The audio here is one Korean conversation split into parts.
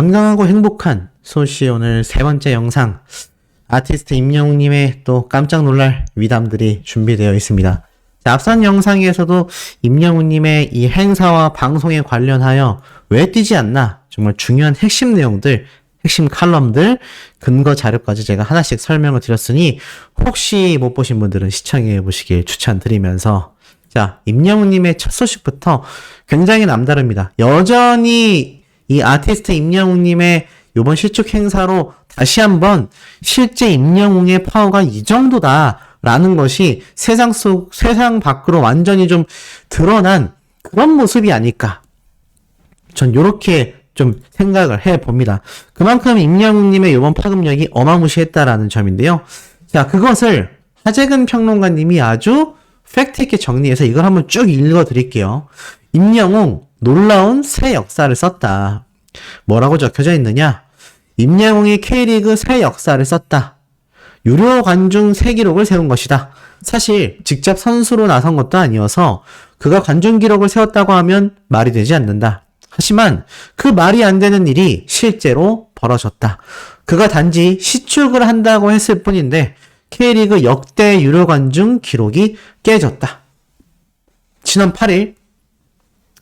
건강하고 행복한 소시 오늘 세 번째 영상 아티스트 임영웅님의 또 깜짝 놀랄 미담들이 준비되어 있습니다. 자, 앞선 영상에서도 임영웅님의 이 행사와 방송에 관련하여 왜 뛰지 않나 정말 중요한 핵심 내용들, 핵심 칼럼들, 근거 자료까지 제가 하나씩 설명을 드렸으니 혹시 못 보신 분들은 시청해 보시길 추천드리면서 자, 임영웅님의 첫 소식부터 굉장히 남다릅니다. 여전히 이 아티스트 임영웅님의 이번 실축 행사로 다시 한번 실제 임영웅의 파워가 이 정도다라는 것이 세상 밖으로 완전히 좀 드러난 그런 모습이 아닐까. 전 요렇게 좀 생각을 해봅니다. 그만큼 임영웅님의 이번 파급력이 어마무시했다라는 점인데요. 자, 그것을 하재근 평론가님이 아주 팩트있게 정리해서 이걸 한번 쭉 읽어드릴게요. 임영웅 놀라운 새 역사를 썼다. 뭐라고 적혀져 있느냐? 임영웅이 K리그 새 역사를 썼다. 유료 관중 새 기록을 세운 것이다. 사실 직접 선수로 나선 것도 아니어서 그가 관중 기록을 세웠다고 하면 말이 되지 않는다. 하지만 그 말이 안 되는 일이 실제로 벌어졌다. 그가 단지 시축을 한다고 했을 뿐인데 K리그 역대 유료 관중 기록이 깨졌다. 지난 8일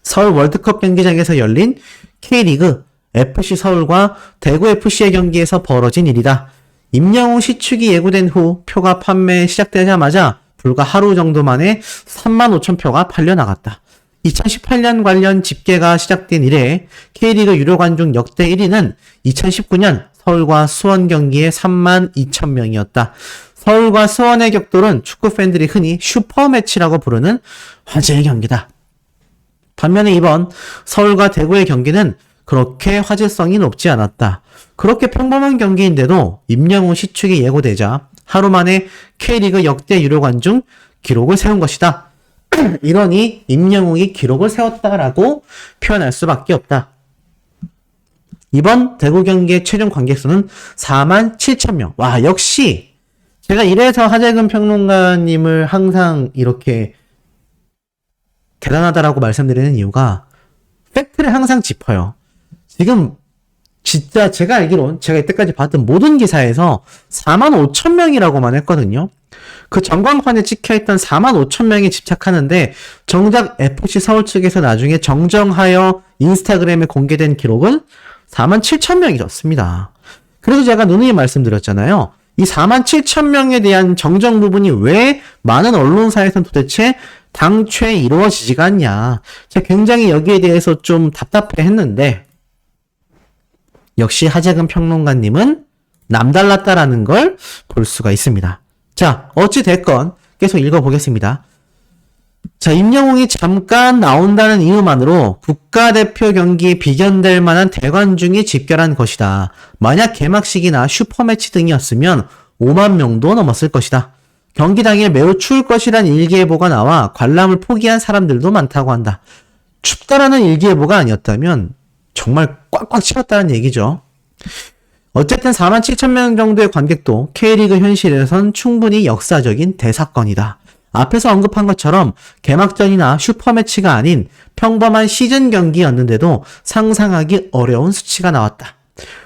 서울 월드컵 경기장에서 열린 K리그 FC 서울과 대구 FC의 경기에서 벌어진 일이다. 임영웅 시축이 예고된 후 표가 판매 시작되자마자 불과 하루 정도 만에 35,000표가 팔려나갔다. 2018년 관련 집계가 시작된 이래 K리그 유료 관중 역대 1위는 2019년 서울과 수원 경기의 32,000명이었다. 서울과 수원의 격돌은 축구 팬들이 흔히 슈퍼매치라고 부르는 화제의 경기다. 반면에 이번 서울과 대구의 경기는 그렇게 화제성이 높지 않았다. 그렇게 평범한 경기인데도 임영웅 시축이 예고되자 하루 만에 K리그 역대 유료 관중 기록을 세운 것이다. 이러니 임영웅이 기록을 세웠다라고 표현할 수밖에 없다. 이번 대구 경기의 최종 관객수는 47,000명. 와, 역시 제가 이래서 하재근 평론가님을 항상 이렇게 대단하다라고 말씀드리는 이유가 팩트를 항상 짚어요. 지금 진짜 제가 알기론 제가 이때까지 봤던 모든 기사에서 45,000명이라고만 했거든요. 그 전광판에 찍혀있던 45,000명에 집착하는데 정작 FC 서울 측에서 나중에 정정하여 인스타그램에 공개된 기록은 47,000명이었습니다. 그래서 제가 누누이 말씀드렸잖아요. 이 47,000명에 대한 정정 부분이 왜 많은 언론사에서는 도대체 당최 이루어지지가 않냐. 제가 굉장히 여기에 대해서 좀 답답해 했는데 역시 하재근 평론가님은 남달랐다라는 걸 볼 수가 있습니다. 자, 어찌됐건 계속 읽어보겠습니다. 자, 임영웅이 잠깐 나온다는 이유만으로 국가대표 경기에 비견될 만한 대관중이 집결한 것이다. 만약 개막식이나 슈퍼매치 등이었으면 5만 명도 넘었을 것이다. 경기 당일 매우 추울 것이란 일기예보가 나와 관람을 포기한 사람들도 많다고 한다. 춥다라는 일기예보가 아니었다면 정말 꽉꽉 채웠다는 얘기죠. 어쨌든 47,000명 정도의 관객도 K리그 현실에선 충분히 역사적인 대사건이다. 앞에서 언급한 것처럼 개막전이나 슈퍼매치가 아닌 평범한 시즌 경기였는데도 상상하기 어려운 수치가 나왔다.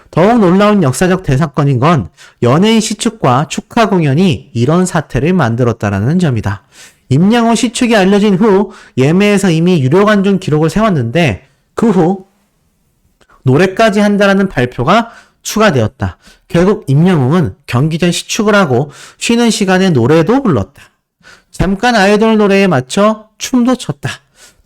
더욱 놀라운 역사적 대사건인 건 연예인 시축과 축하 공연이 이런 사태를 만들었다라는 점이다. 임영웅 시축이 알려진 후 예매에서 이미 유료 관중 기록을 세웠는데 그 후 노래까지 한다라는 발표가 추가되었다. 결국 임영웅은 경기 전 시축을 하고 쉬는 시간에 노래도 불렀다. 잠깐 아이돌 노래에 맞춰 춤도 췄다.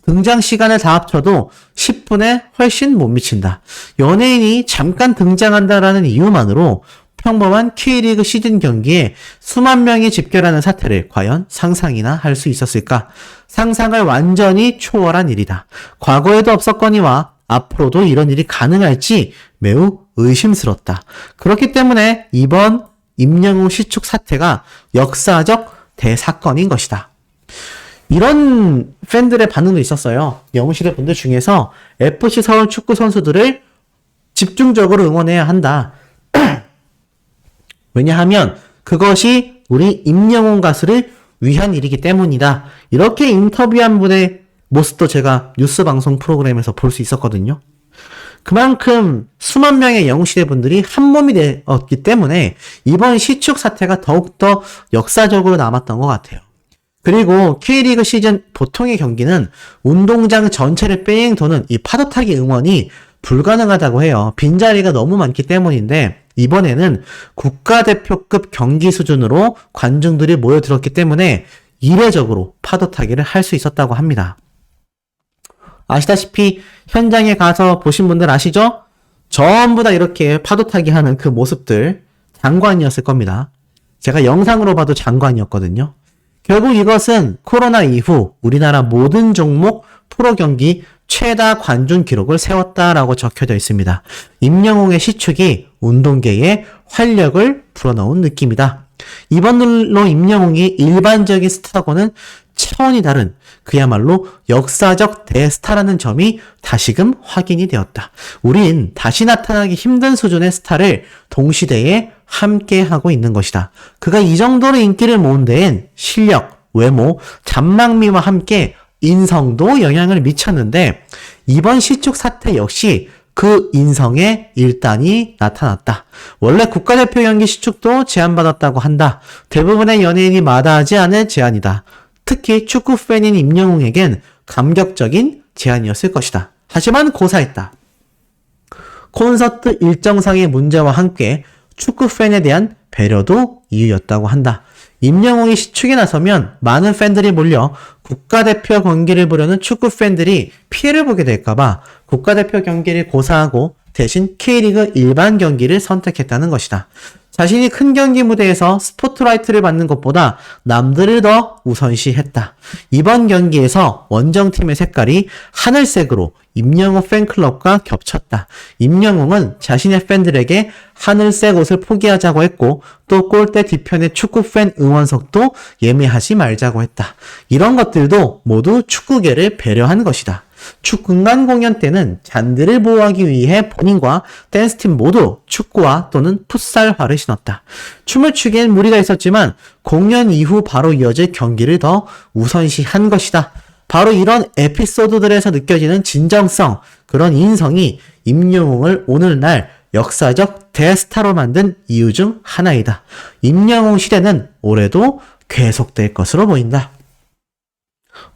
등장 시간을 다 합쳐도 10분에 훨씬 못 미친다. 연예인이 잠깐 등장한다라는 이유만으로 평범한 K리그 시즌 경기에 수만 명이 집결하는 사태를 과연 상상이나 할 수 있었을까? 상상을 완전히 초월한 일이다. 과거에도 없었거니와 앞으로도 이런 일이 가능할지 매우 의심스럽다. 그렇기 때문에 이번 임영웅 시축 사태가 역사적 대사건인 것이다. 이런 팬들의 반응도 있었어요. 영웅시대 분들 중에서 FC 서울 축구 선수들을 집중적으로 응원해야 한다. 왜냐하면 그것이 우리 임영웅 가수를 위한 일이기 때문이다. 이렇게 인터뷰한 분의 모습도 제가 뉴스 방송 프로그램에서 볼 수 있었거든요. 그만큼 수만 명의 영웅시대 분들이 한 몸이 되었기 때문에 이번 시축 사태가 더욱더 역사적으로 남았던 것 같아요. 그리고 K리그 시즌 보통의 경기는 운동장 전체를 뺑 도는 이 파도타기 응원이 불가능하다고 해요. 빈자리가 너무 많기 때문인데 이번에는 국가대표급 경기 수준으로 관중들이 모여들었기 때문에 이례적으로 파도타기를 할 수 있었다고 합니다. 아시다시피 현장에 가서 보신 분들 아시죠? 전부 다 이렇게 파도타기 하는 그 모습들 장관이었을 겁니다. 제가 영상으로 봐도 장관이었거든요. 결국 이것은 코로나 이후 우리나라 모든 종목 프로 경기 최다 관중 기록을 세웠다라고 적혀져 있습니다. 임영웅의 시축이 운동계에 활력을 불어넣은 느낌이다. 이번으로 임영웅이 일반적인 스타하고는 차원이 다른 그야말로 역사적 대스타라는 점이 다시금 확인이 되었다. 우린 다시 나타나기 힘든 수준의 스타를 동시대에 함께하고 있는 것이다. 그가 이 정도로 인기를 모은 데엔 실력, 외모, 잔망미와 함께 인성도 영향을 미쳤는데 이번 시축 사태 역시 그 인성의 일단이 나타났다. 원래 국가대표 경기 시축도 제한받았다고 한다. 대부분의 연예인이 마다하지 않을 제안이다. 특히 축구팬인 임영웅에겐 감격적인 제안이었을 것이다. 하지만 고사했다. 콘서트 일정상의 문제와 함께 축구팬에 대한 배려도 이유였다고 한다. 임영웅이 시축에 나서면 많은 팬들이 몰려 국가대표 경기를 보려는 축구팬들이 피해를 보게 될까봐 국가대표 경기를 고사하고 대신 K리그 일반 경기를 선택했다는 것이다. 자신이 큰 경기 무대에서 스포트라이트를 받는 것보다 남들을 더 우선시했다. 이번 경기에서 원정팀의 색깔이 하늘색으로 임영웅 팬클럽과 겹쳤다. 임영웅은 자신의 팬들에게 하늘색 옷을 포기하자고 했고 또 골대 뒤편의 축구팬 응원석도 예매하지 말자고 했다. 이런 것들도 모두 축구계를 배려한 것이다. 축구관 공연 때는 잔디를 보호하기 위해 본인과 댄스팀 모두 축구화 또는 풋살화를 신었다. 춤을 추기엔 무리가 있었지만 공연 이후 바로 이어질 경기를 더 우선시한 것이다. 바로 이런 에피소드들에서 느껴지는 진정성, 그런 인성이 임영웅을 오늘날 역사적 대스타로 만든 이유 중 하나이다. 임영웅 시대는 올해도 계속될 것으로 보인다.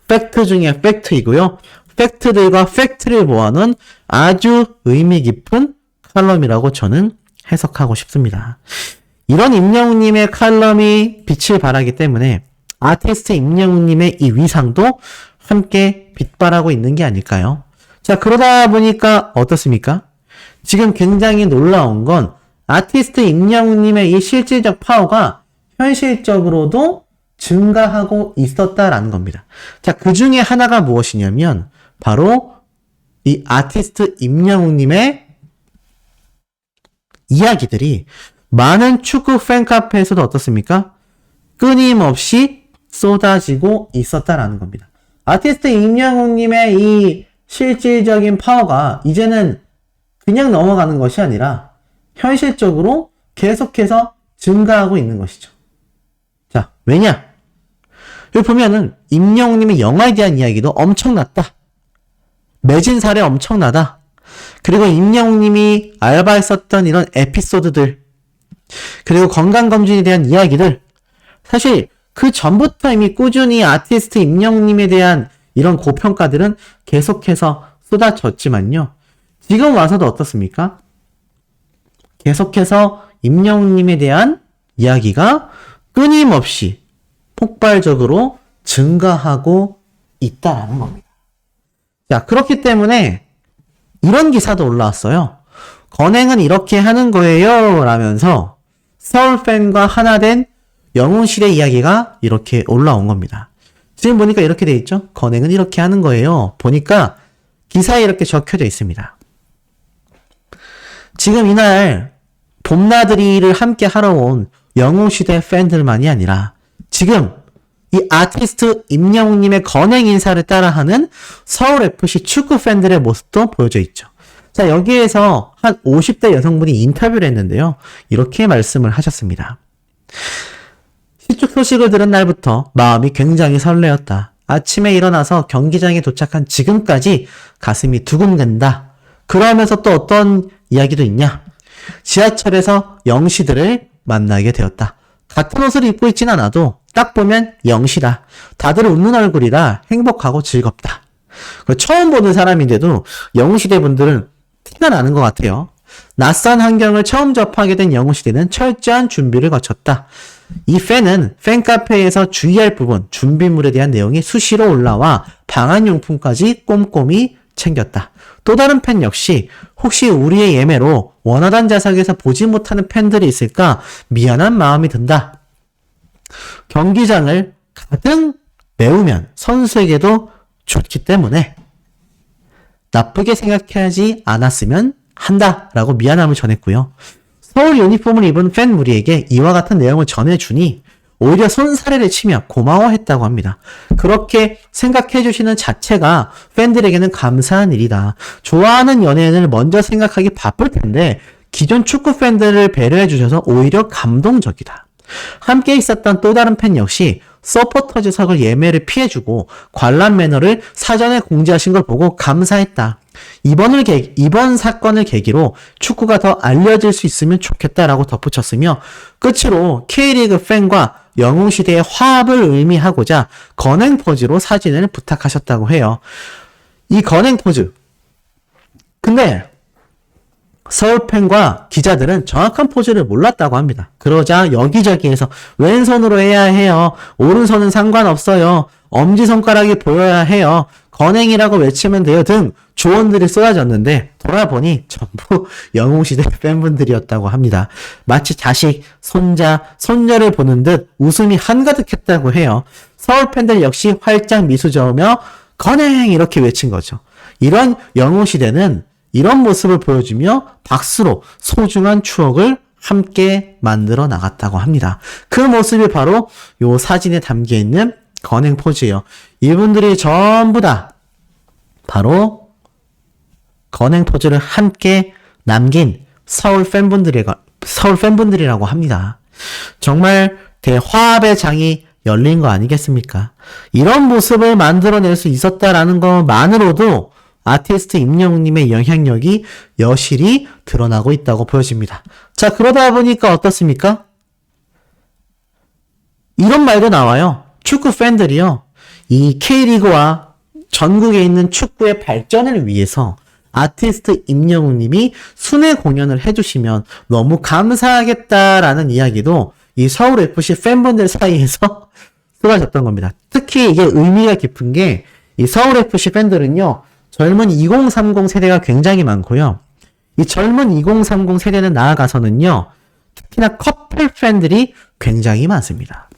팩트 중에 팩트이고요. 팩트들과 팩트를 모아놓은 아주 의미 깊은 칼럼이라고 저는 해석하고 싶습니다. 이런 임영웅님의 칼럼이 빛을 발하기 때문에 아티스트 임영웅님의 이 위상도 함께 빛발하고 있는 게 아닐까요? 자, 그러다 보니까 어떻습니까? 지금 굉장히 놀라운 건 아티스트 임영웅님의 이 실질적 파워가 현실적으로도 증가하고 있었다라는 겁니다. 자, 그 중에 하나가 무엇이냐면 바로 이 아티스트 임영웅님의 이야기들이 많은 축구 팬카페에서도 어떻습니까? 끊임없이 쏟아지고 있었다라는 겁니다. 아티스트 임영웅님의 이 실질적인 파워가 이제는 그냥 넘어가는 것이 아니라 현실적으로 계속해서 증가하고 있는 것이죠. 자, 왜냐? 여기 보면은 임영웅님의 영화에 대한 이야기도 엄청났다. 매진 사례 엄청나다. 그리고 임영웅님이 알바했었던 이런 에피소드들, 그리고 건강검진에 대한 이야기들, 사실 그 전부터 이미 꾸준히 아티스트 임영웅님에 대한 이런 고평가들은 계속해서 쏟아졌지만요. 지금 와서도 어떻습니까? 계속해서 임영웅님에 대한 이야기가 끊임없이 폭발적으로 증가하고 있다는 겁니다. 자, 그렇기 때문에 이런 기사도 올라왔어요. 건행은 이렇게 하는 거예요 라면서 서울팬과 하나 된 영웅시대 이야기가 이렇게 올라온 겁니다. 지금 보니까 이렇게 돼 있죠. 건행은 이렇게 하는 거예요. 보니까 기사에 이렇게 적혀져 있습니다. 지금 이날 봄나들이를 함께 하러 온 영웅시대 팬들만이 아니라 지금 이 아티스트 임영웅님의 건행 인사를 따라하는 서울FC 축구 팬들의 모습도 보여져 있죠. 자, 여기에서 한 50대 여성분이 인터뷰를 했는데요. 이렇게 말씀을 하셨습니다. 시축 소식을 들은 날부터 마음이 굉장히 설레었다. 아침에 일어나서 경기장에 도착한 지금까지 가슴이 두근댄다. 그러면서 또 어떤 이야기도 있냐? 지하철에서 영시들을 만나게 되었다. 같은 옷을 입고 있진 않아도 딱 보면 영시다. 다들 웃는 얼굴이라 행복하고 즐겁다. 처음 보는 사람인데도 영웅시대 분들은 티가 나는 것 같아요. 낯선 환경을 처음 접하게 된 영웅시대는 철저한 준비를 거쳤다. 이 팬은 팬카페에서 주의할 부분, 준비물에 대한 내용이 수시로 올라와 방한용품까지 꼼꼼히 챙겼다. 또 다른 팬 역시 혹시 우리의 예매로 원하던 좌석에서 보지 못하는 팬들이 있을까 미안한 마음이 든다. 경기장을 가득 메우면 선수에게도 좋기 때문에 나쁘게 생각하지 않았으면 한다라고 미안함을 전했고요. 서울 유니폼을 입은 팬 무리에게 이와 같은 내용을 전해주니 오히려 손사래를 치며 고마워했다고 합니다. 그렇게 생각해 주시는 자체가 팬들에게는 감사한 일이다. 좋아하는 연예인을 먼저 생각하기 바쁠 텐데 기존 축구 팬들을 배려해 주셔서 오히려 감동적이다. 함께 있었던 또 다른 팬 역시 서포터즈석을 예매를 피해주고 관람 매너를 사전에 공지하신 걸 보고 감사했다. 이번 사건을 계기로 축구가 더 알려질 수 있으면 좋겠다라고 덧붙였으며 끝으로 K리그 팬과 영웅시대의 화합을 의미하고자 건행 포즈로 사진을 부탁하셨다고 해요. 이 건행 포즈. 근데 서울 팬과 기자들은 정확한 포즈를 몰랐다고 합니다. 그러자 여기저기에서 왼손으로 해야 해요. 오른손은 상관없어요. 엄지손가락이 보여야 해요. 건행이라고 외치면 돼요 등 조언들이 쏟아졌는데 돌아보니 전부 영웅시대 팬분들이었다고 합니다. 마치 자식, 손자, 손녀를 보는 듯 웃음이 한가득했다고 해요. 서울 팬들 역시 활짝 미소 저으며 건행 이렇게 외친 거죠. 이런 영웅시대는 이런 모습을 보여주며 박수로 소중한 추억을 함께 만들어 나갔다고 합니다. 그 모습이 바로 요 사진에 담겨 있는 건행 포즈예요. 이분들이 전부 다 바로 건행 포즈를 함께 남긴 서울 팬분들이라고 합니다. 정말 대화합의 장이 열린 거 아니겠습니까? 이런 모습을 만들어낼 수 있었다라는 것만으로도 아티스트 임영웅님의 영향력이 여실히 드러나고 있다고 보여집니다. 자, 그러다 보니까 어떻습니까? 이런 말도 나와요. 축구 팬들이요. 이 K리그와 전국에 있는 축구의 발전을 위해서 아티스트 임영웅님이 순회 공연을 해주시면 너무 감사하겠다라는 이야기도 이 서울FC 팬분들 사이에서 쏟아졌던 겁니다. 특히 이게 의미가 깊은 게 이 서울FC 팬들은요. 젊은 2030 세대가 굉장히 많고요. 이 젊은 2030 세대는 나아가서는요. 특히나 커플 팬들이 굉장히 많습니다.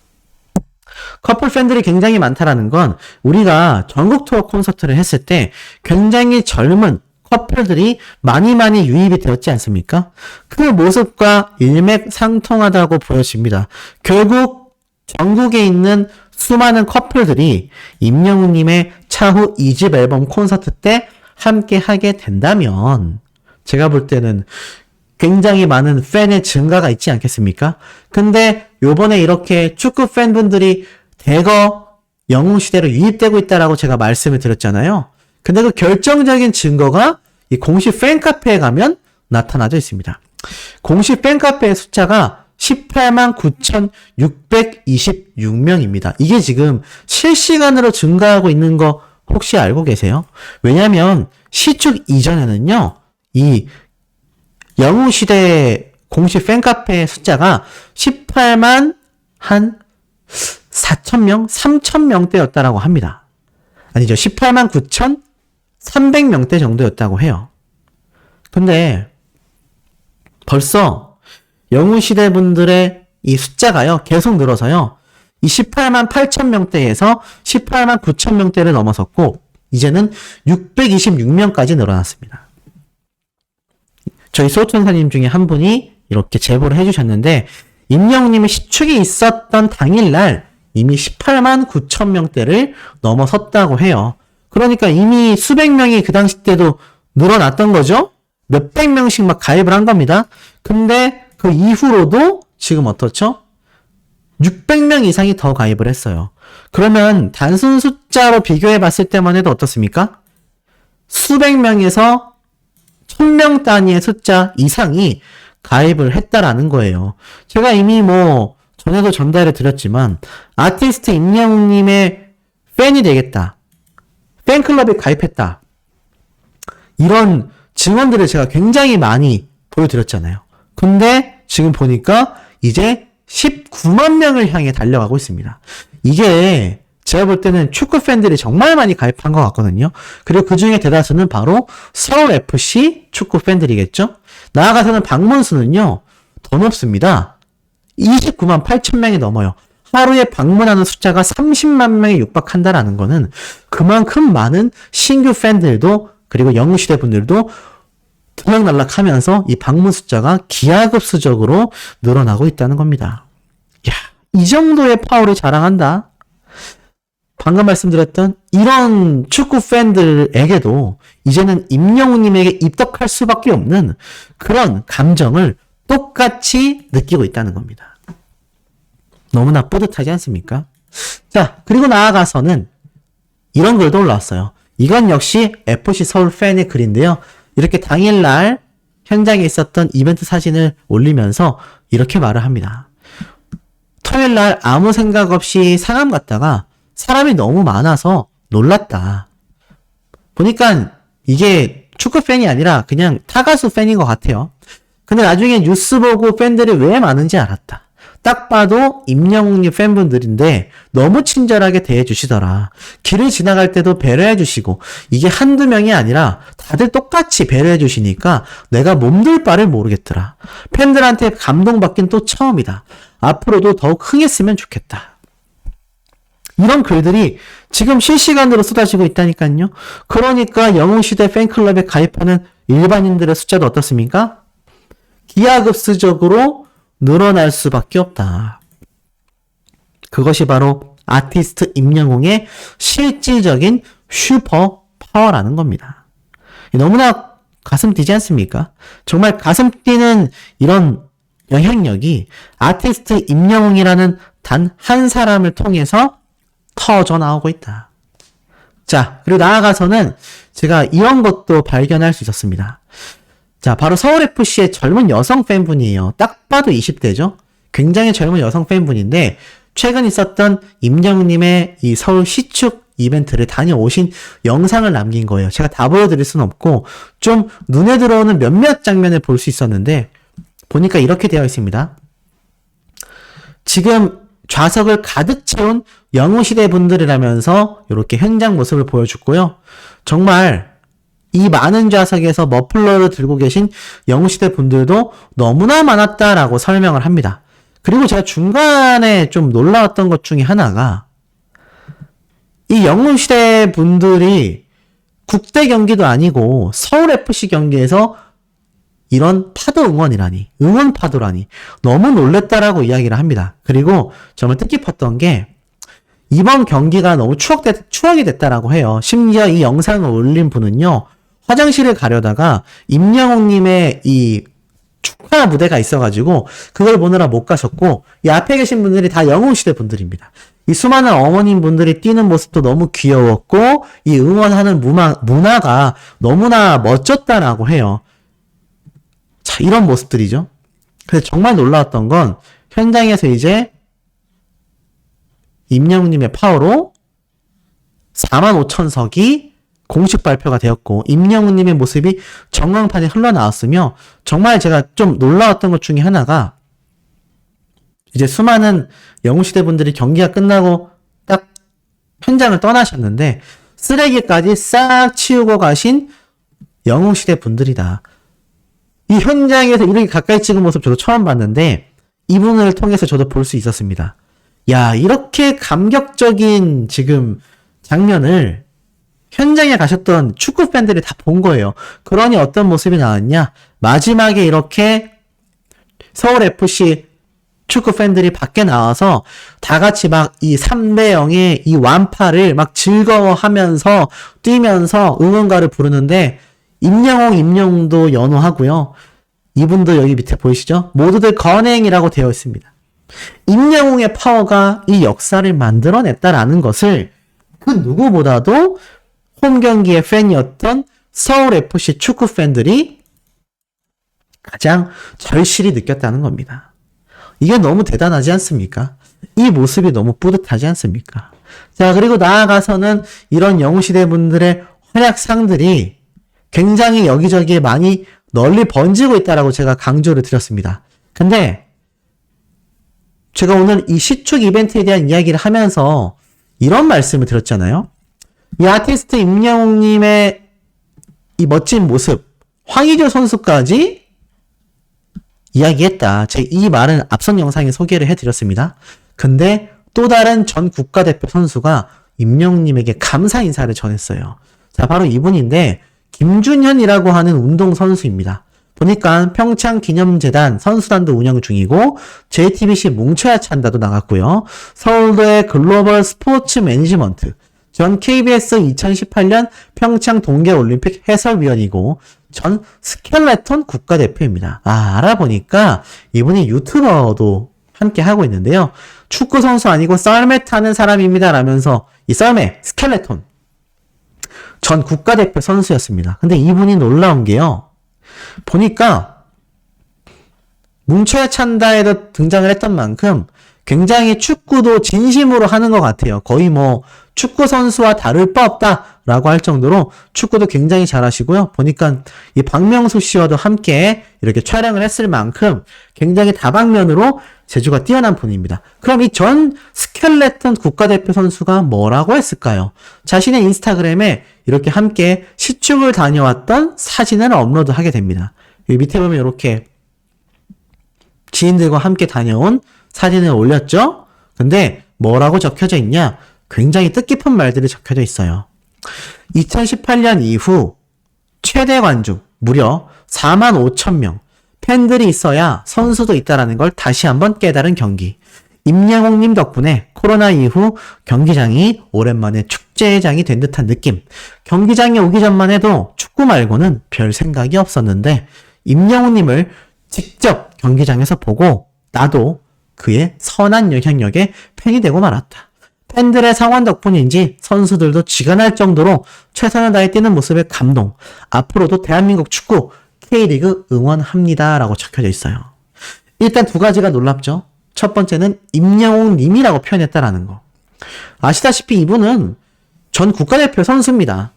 커플 팬들이 굉장히 많다라는 건 우리가 전국 투어 콘서트를 했을 때 굉장히 젊은 커플들이 많이 유입이 되었지 않습니까? 그 모습과 일맥상통하다고 보여집니다. 결국 전국에 있는 수많은 커플들이 임영웅님의 차후 2집 앨범 콘서트 때 함께 하게 된다면 제가 볼 때는 굉장히 많은 팬의 증가가 있지 않겠습니까? 근데 요번에 이렇게 축구 팬분들이 대거 영웅시대로 유입되고 있다라고 제가 말씀을 드렸잖아요. 근데 그 결정적인 증거가 이 공식 팬카페에 가면 나타나져 있습니다. 공식 팬카페의 숫자가 18만 9,626명입니다. 이게 지금 실시간으로 증가하고 있는 거 혹시 알고 계세요? 왜냐면 시축 이전에는요. 이 영웅시대 공식 팬카페 숫자가 18만 한 4,000명? 3,000명대였다라고 합니다. 아니죠. 18만 9,300명대 정도였다고 해요. 근데 벌써 영웅시대 분들의 이 숫자가요. 계속 늘어서요. 이 18만 8,000명대에서 18만 9,000명대를 넘어섰고 이제는 626명까지 늘어났습니다. 저희 소천사님 중에 한 분이 이렇게 제보를 해주셨는데 임영웅님이 시축이 있었던 당일날 이미 18만 9천 명대를 넘어섰다고 해요. 그러니까 이미 수백 명이 그 당시 때도 늘어났던 거죠? 몇백 명씩 막 가입을 한 겁니다. 근데 그 이후로도 지금 어떻죠? 600명 이상이 더 가입을 했어요. 그러면 단순 숫자로 비교해 봤을 때만 해도 어떻습니까? 수백 명에서 1000명 단위의 숫자 이상이 가입을 했다라는 거예요. 제가 이미 전에도 전달해 드렸지만 아티스트 임영웅님의 팬이 되겠다. 팬클럽에 가입했다. 이런 증언들을 제가 굉장히 많이 보여드렸잖아요. 근데 지금 보니까 이제 19만 명을 향해 달려가고 있습니다. 이게 제가 볼 때는 축구 팬들이 정말 많이 가입한 것 같거든요. 그리고 그 중에 대다수는 바로 서울FC 축구 팬들이겠죠. 나아가서는 방문 수는요, 더 높습니다. 29만 8천 명이 넘어요. 하루에 방문하는 숫자가 30만 명에 육박한다라는 거는 그만큼 많은 신규 팬들도 그리고 영웅시대 분들도 들락날락하면서 이 방문 숫자가 기하급수적으로 늘어나고 있다는 겁니다. 야, 이 정도의 파워를 자랑한다. 방금 말씀드렸던 이런 축구 팬들에게도 이제는 임영웅님에게 입덕할 수밖에 없는 그런 감정을 똑같이 느끼고 있다는 겁니다. 너무나 뿌듯하지 않습니까? 자, 그리고 나아가서는 이런 글도 올라왔어요. 이건 역시 FC 서울 팬의 글인데요. 이렇게 당일날 현장에 있었던 이벤트 사진을 올리면서 이렇게 말을 합니다. 토요일날 아무 생각 없이 상암 갔다가 사람이 너무 많아서 놀랐다. 보니까 이게 축구 팬이 아니라 그냥 타가수 팬인 것 같아요. 근데 나중에 뉴스 보고 팬들이 왜 많은지 알았다. 딱 봐도 임영웅님 팬분들인데 너무 친절하게 대해주시더라. 길을 지나갈 때도 배려해주시고 이게 한두 명이 아니라 다들 똑같이 배려해주시니까 내가 몸둘 바를 모르겠더라. 팬들한테 감동받긴 또 처음이다. 앞으로도 더욱 흥했으면 좋겠다. 이런 글들이 지금 실시간으로 쏟아지고 있다니까요. 그러니까 영웅시대 팬클럽에 가입하는 일반인들의 숫자도 어떻습니까? 기하급수적으로 늘어날 수밖에 없다. 그것이 바로 아티스트 임영웅의 실질적인 슈퍼 파워라는 겁니다. 너무나 가슴 뛰지 않습니까? 정말 가슴 뛰는 이런 영향력이 아티스트 임영웅이라는 단 한 사람을 통해서 터져 나오고 있다. 자, 그리고 나아가서는 제가 이런 것도 발견할 수 있었습니다. 자, 바로 서울FC의 젊은 여성 팬분이에요. 딱 봐도 20대죠? 굉장히 젊은 여성 팬분인데, 최근 있었던 임영웅님의 이 서울 시축 이벤트를 다녀오신 영상을 남긴 거예요. 제가 다 보여드릴 수는 없고, 좀 눈에 들어오는 몇몇 장면을 볼 수 있었는데, 보니까 이렇게 되어 있습니다. 지금 좌석을 가득 채운 영웅시대 분들이라면서 이렇게 현장 모습을 보여줬고요. 정말 이 많은 좌석에서 머플러를 들고 계신 영웅시대 분들도 너무나 많았다라고 설명을 합니다. 그리고 제가 중간에 좀 놀라웠던 것 중에 하나가 이 영웅시대 분들이 국대 경기도 아니고 서울FC 경기에서 이런 파도 응원이라니, 응원 파도라니 너무 놀랬다라고 이야기를 합니다. 그리고 정말 뜻깊었던 게 이번 경기가 너무 추억이 됐다라고 해요. 심지어 이 영상을 올린 분은요, 화장실을 가려다가 임영웅님의 이 축하 무대가 있어가지고 그걸 보느라 못 가셨고, 이 앞에 계신 분들이 다 영웅시대 분들입니다. 이 수많은 어머님 분들이 뛰는 모습도 너무 귀여웠고, 이 응원하는 문화가 너무나 멋졌다라고 해요. 자, 이런 모습들이죠. 그래서 정말 놀라웠던 건 현장에서 이제 임영웅님의 파워로 45,000석이 공식 발표가 되었고 임영웅님의 모습이 전광판에 흘러나왔으며, 정말 제가 좀 놀라웠던 것 중에 하나가 이제 수많은 영웅시대 분들이 경기가 끝나고 딱 현장을 떠나셨는데 쓰레기까지 싹 치우고 가신 영웅시대 분들이다. 이 현장에서 이렇게 가까이 찍은 모습 저도 처음 봤는데 이분을 통해서 저도 볼 수 있었습니다. 야, 이렇게 감격적인 지금 장면을 현장에 가셨던 축구 팬들이 다 본 거예요. 그러니 어떤 모습이 나왔냐? 마지막에 이렇게 서울FC 축구 팬들이 밖에 나와서 다 같이 막 이 3대0의 이 완파를 막 즐거워하면서 뛰면서 응원가를 부르는데 임영웅도 연호하고요. 이분도 여기 밑에 보이시죠? 모두들 건행이라고 되어 있습니다. 임영웅의 파워가 이 역사를 만들어냈다라는 것을 그 누구보다도 홈 경기의 팬이었던 서울FC 축구 팬들이 가장 절실히 느꼈다는 겁니다. 이게 너무 대단하지 않습니까? 이 모습이 너무 뿌듯하지 않습니까? 자, 그리고 나아가서는 이런 영웅시대 분들의 활약상들이 굉장히 여기저기에 많이 널리 번지고 있다라고 제가 강조를 드렸습니다. 근데 제가 오늘 이 시축 이벤트에 대한 이야기를 하면서 이런 말씀을 드렸잖아요. 이 아티스트 임영웅님의 이 멋진 모습, 황의조 선수까지 이야기했다. 제 이 말은 앞선 영상에 소개를 해드렸습니다. 근데 또 다른 전 국가대표 선수가 임영웅님에게 감사 인사를 전했어요. 자, 바로 이분인데 김준현이라고 하는 운동선수입니다. 보니까 평창기념재단 선수단도 운영 중이고 JTBC 뭉쳐야 찬다도 나갔고요. 서울대 글로벌 스포츠 매니지먼트, 전 KBS 2018년 평창 동계올림픽 해설위원이고 전 스켈레톤 국가대표입니다. 알아보니까 이분이 유튜버도 함께 하고 있는데요. 축구 선수 아니고 썰매 타는 사람입니다 라면서 이 썰매, 스켈레톤 전 국가대표 선수였습니다. 근데 이분이 놀라운 게요. 보니까 뭉쳐야 찬다에도 등장을 했던 만큼 굉장히 축구도 진심으로 하는 것 같아요. 거의 뭐 축구 선수와 다를 바 없다라고 할 정도로 축구도 굉장히 잘하시고요. 보니까 이 박명수 씨와도 함께 이렇게 촬영을 했을 만큼 굉장히 다방면으로 재주가 뛰어난 분입니다. 그럼 이 전 스켈레톤 국가대표 선수가 뭐라고 했을까요? 자신의 인스타그램에 이렇게 함께 시축을 다녀왔던 사진을 업로드하게 됩니다. 여기 밑에 보면 이렇게 지인들과 함께 다녀온 사진을 올렸죠? 근데 뭐라고 적혀져 있냐? 굉장히 뜻깊은 말들이 적혀져 있어요. 2018년 이후 최대 관중 무려 45,000명, 팬들이 있어야 선수도 있다라는 걸 다시 한번 깨달은 경기. 임영웅님 덕분에 코로나 이후 경기장이 오랜만에 축제장이 된 듯한 느낌. 경기장에 오기 전만 해도 축구 말고는 별 생각이 없었는데 임영웅님을 직접 경기장에서 보고 나도 그의 선한 영향력에 팬이 되고 말았다. 팬들의 상환 덕분인지 선수들도 쥐가 날 정도로 최선을 다해 뛰는 모습에 감동. 앞으로도 대한민국 축구 K리그 응원합니다 라고 적혀져 있어요. 일단 두 가지가 놀랍죠. 첫 번째는 임영웅 님이라고 표현했다라는 거. 아시다시피 이분은 전 국가대표 선수입니다.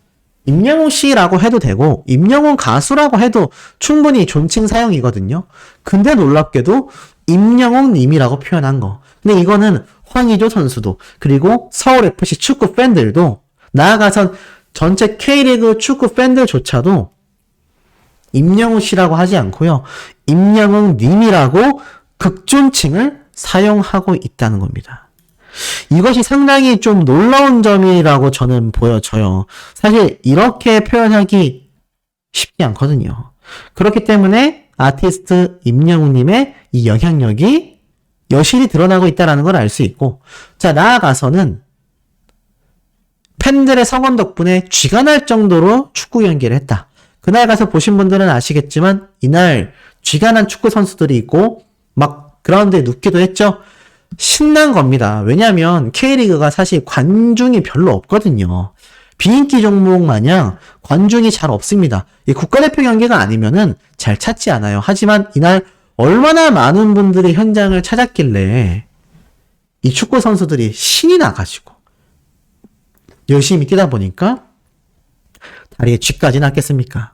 임영웅 씨라고 해도 되고 임영웅 가수라고 해도 충분히 존칭 사용이거든요. 근데 놀랍게도 임영웅 님이라고 표현한 거. 근데 이거는 황의조 선수도 그리고 서울FC 축구 팬들도 나아가선 전체 K리그 축구 팬들조차도 임영웅 씨라고 하지 않고요. 임영웅 님이라고 극존칭을 사용하고 있다는 겁니다. 이것이 상당히 좀 놀라운 점이라고 저는 보여져요. 사실 이렇게 표현하기 쉽지 않거든요. 그렇기 때문에 아티스트 임영웅님의 이 영향력이 여실히 드러나고 있다는 걸 알 수 있고, 자, 나아가서는 팬들의 성원 덕분에 쥐가 날 정도로 축구 경기를 했다. 그날 가서 보신 분들은 아시겠지만 이날 쥐가 난 축구 선수들이 있고 막 그라운드에 눕기도 했죠. 신난 겁니다. 왜냐하면 K리그가 사실 관중이 별로 없거든요. 비인기 종목 마냥 관중이 잘 없습니다. 이 국가대표 경기가 아니면은 잘 찾지 않아요. 하지만 이날 얼마나 많은 분들이 현장을 찾았길래 이 축구 선수들이 신이 나가지고 열심히 뛰다 보니까 다리에 쥐까지 났겠습니까?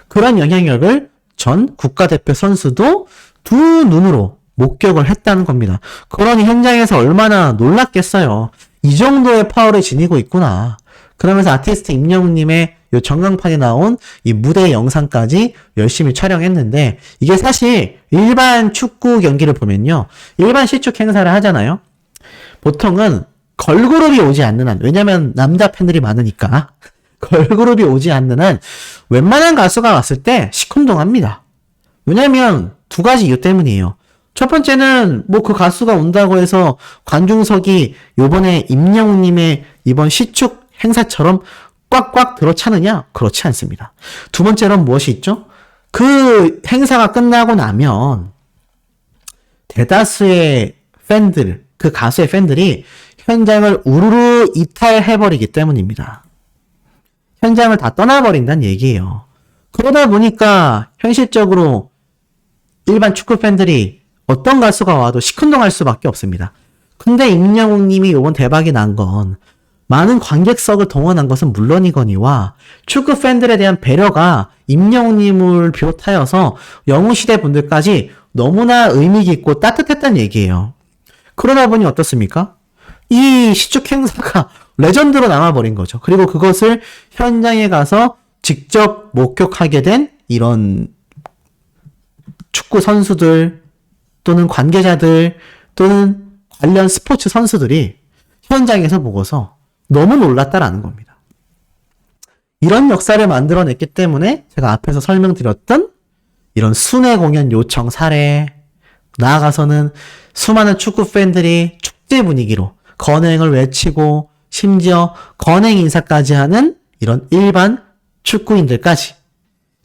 그런 영향력을 전 국가대표 선수도 두 눈으로 목격을 했다는 겁니다. 그러니 현장에서 얼마나 놀랐겠어요. 이 정도의 파워를 지니고 있구나. 그러면서 아티스트 임영웅님의 요 전광판에 나온 이 무대 영상까지 열심히 촬영했는데, 이게 사실 일반 축구 경기를 보면요, 일반 시축 행사를 하잖아요. 보통은 걸그룹이 오지 않는 한, 왜냐면 남자 팬들이 많으니까 걸그룹이 오지 않는 한 웬만한 가수가 왔을 때 시큰둥합니다. 왜냐면 두 가지 이유 때문이에요. 첫 번째는 뭐 그 가수가 온다고 해서 관중석이 요번에 임영웅님의 이번 시축 행사처럼 꽉꽉 들어차느냐? 그렇지 않습니다. 두 번째로는 무엇이 있죠? 그 행사가 끝나고 나면 대다수의 팬들, 그 가수의 팬들이 현장을 우르르 이탈해버리기 때문입니다. 현장을 다 떠나버린다는 얘기예요. 그러다 보니까 현실적으로 일반 축구 팬들이 어떤 가수가 와도 시큰둥할 수밖에 없습니다. 근데 임영웅 님이 이번 대박이 난 건 많은 관객석을 동원한 것은 물론이거니와 축구 팬들에 대한 배려가 임영웅 님을 비롯하여서 영웅시대 분들까지 너무나 의미 깊고 따뜻했다는 얘기예요. 그러다 보니 어떻습니까? 이 시축 행사가 레전드로 남아버린 거죠. 그리고 그것을 현장에 가서 직접 목격하게 된 이런 축구 선수들 또는 관계자들 또는 관련 스포츠 선수들이 현장에서 보고서 너무 놀랐다라는 겁니다. 이런 역사를 만들어냈기 때문에 제가 앞에서 설명드렸던 이런 순회 공연 요청 사례, 나아가서는 수많은 축구 팬들이 축제 분위기로 건행을 외치고 심지어 건행 인사까지 하는 이런 일반 축구인들까지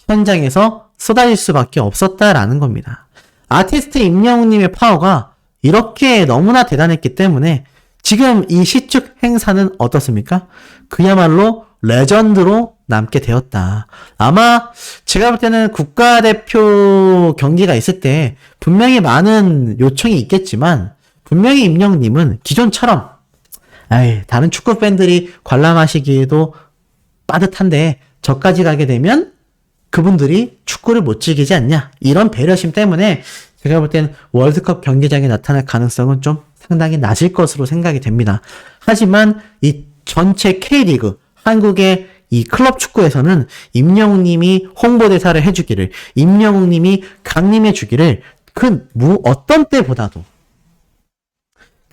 현장에서 쏟아질 수밖에 없었다라는 겁니다. 아티스트 임영웅님의 파워가 이렇게 너무나 대단했기 때문에 지금 이 시축 행사는 어떻습니까? 그야말로 레전드로 남게 되었다. 아마 제가 볼 때는 국가대표 경기가 있을 때 분명히 많은 요청이 있겠지만 분명히 임영웅님은 기존처럼 다른 축구 팬들이 관람하시기에도 빠듯한데 저까지 가게 되면 그분들이 축구를 못 즐기지 않냐 이런 배려심 때문에 제가 볼 때는 월드컵 경기장에 나타날 가능성은 좀 상당히 낮을 것으로 생각이 됩니다. 하지만 이 전체 K리그 한국의 이 클럽 축구에서는 임영웅님이 홍보대사를 해주기를 임영웅님이 강림해주기를 그 어떤 때보다도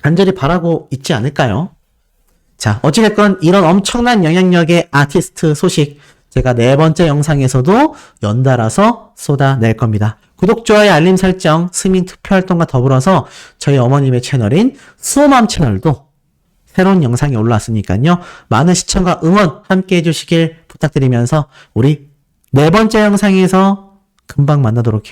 간절히 바라고 있지 않을까요? 자, 어찌됐건 이런 엄청난 영향력의 아티스트 소식 제가 4번째 영상에서도 연달아서 쏟아낼 겁니다. 구독, 좋아요, 알림 설정, 스밍 투표활동과 더불어서 저희 어머님의 채널인 수호맘 채널도 새로운 영상이 올라왔으니까요. 많은 시청과 응원 함께 해주시길 부탁드리면서 우리 4번째 영상에서 금방 만나도록 해요.